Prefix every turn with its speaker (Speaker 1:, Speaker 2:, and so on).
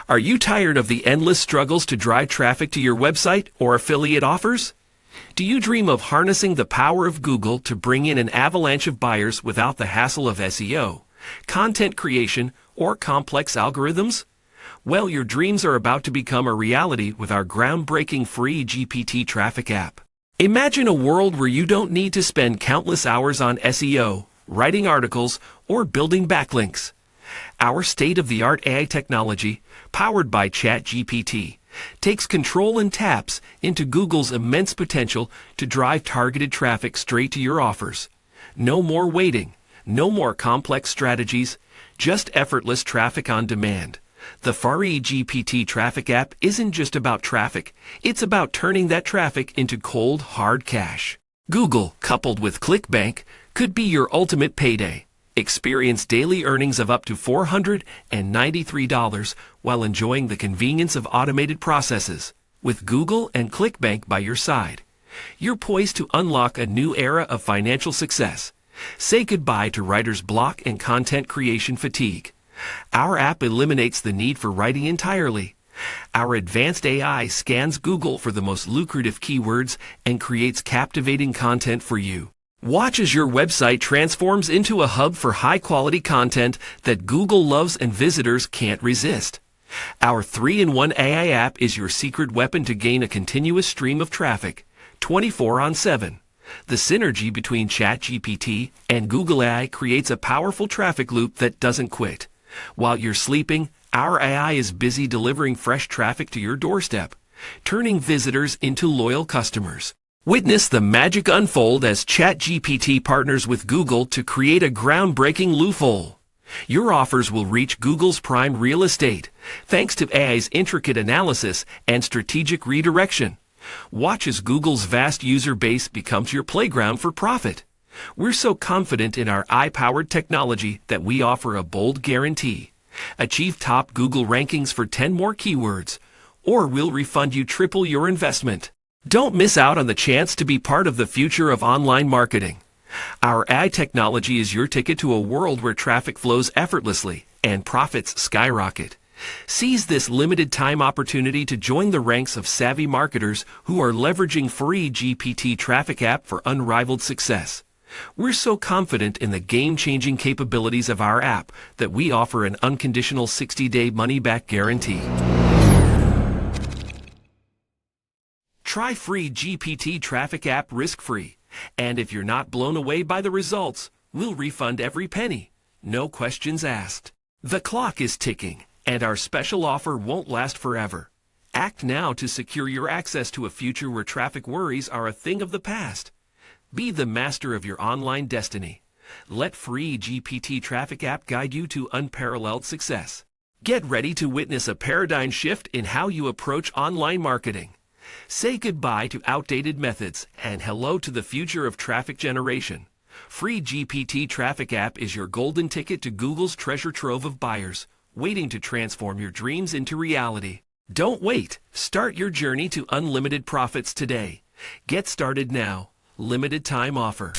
Speaker 1: Are you tired of the endless struggles to drive traffic to your website or affiliate offers? Do you dream of harnessing the power of Google to bring in an avalanche of buyers without the hassle of SEO, content creation, or complex algorithms? Well, your dreams are about to become a reality with our groundbreaking free GPT traffic app. Imagine a world where you don't need to spend countless hours on SEO, writing articles, or building backlinks. Our state-of-the-art AI technology, powered by Chat-GPT, takes control and taps into Google's immense potential to drive targeted traffic straight to your offers. No more waiting, no more complex strategies, just effortless traffic on demand. The free GPT traffic app isn't just about traffic, it's about turning that traffic into cold, hard cash. Google, coupled with ClickBank, could be your ultimate payday. Experience daily earnings of up to $493 while enjoying the convenience of automated processes. With Google and ClickBank by your side, you're poised to unlock a new era of financial success. Say goodbye to writer's block and content creation fatigue. Our app eliminates the need for writing entirely. Our advanced AI scans Google for the most lucrative keywords and creates captivating content for you. Watch as your website transforms into a hub for high-quality content that Google loves and visitors can't resist. Our 3-in-1 AI app is your secret weapon to gain a continuous stream of traffic, 24/7. The synergy between Chat-GPT and Google AI creates a powerful traffic loop that doesn't quit. While you're sleeping, our AI is busy delivering fresh traffic to your doorstep, turning visitors into loyal customers. Witness the magic unfold as Chat-GPT partners with Google to create a groundbreaking loophole. Your offers will reach Google's prime real estate, thanks to AI's intricate analysis and strategic redirection. Watch as Google's vast user base becomes your playground for profit. We're so confident in our AI-powered technology that we offer a bold guarantee. Achieve top Google rankings for 10 more keywords, or we'll refund you triple your investment. Don't miss out on the chance to be part of the future of online marketing. Our AI technology is your ticket to a world where traffic flows effortlessly and profits skyrocket. Seize this limited time opportunity to join the ranks of savvy marketers who are leveraging free GPT traffic app for unrivaled success. We're so confident in the game-changing capabilities of our app that we offer an unconditional 60-day money-back guarantee. Try free GPT traffic app risk-free, and if you're not blown away by the results, we'll refund every penny. No questions asked. The clock is ticking, and our special offer won't last forever. Act now to secure your access to a future where traffic worries are a thing of the past. Be the master of your online destiny. Let free GPT traffic app guide you to unparalleled success. Get ready to witness a paradigm shift in how you approach online marketing. Say goodbye to outdated methods and hello to the future of traffic generation. Free GPT traffic app is your golden ticket to Google's treasure trove of buyers, waiting to transform your dreams into reality. Don't wait. Start your journey to unlimited profits today. Get started now. Limited time offer.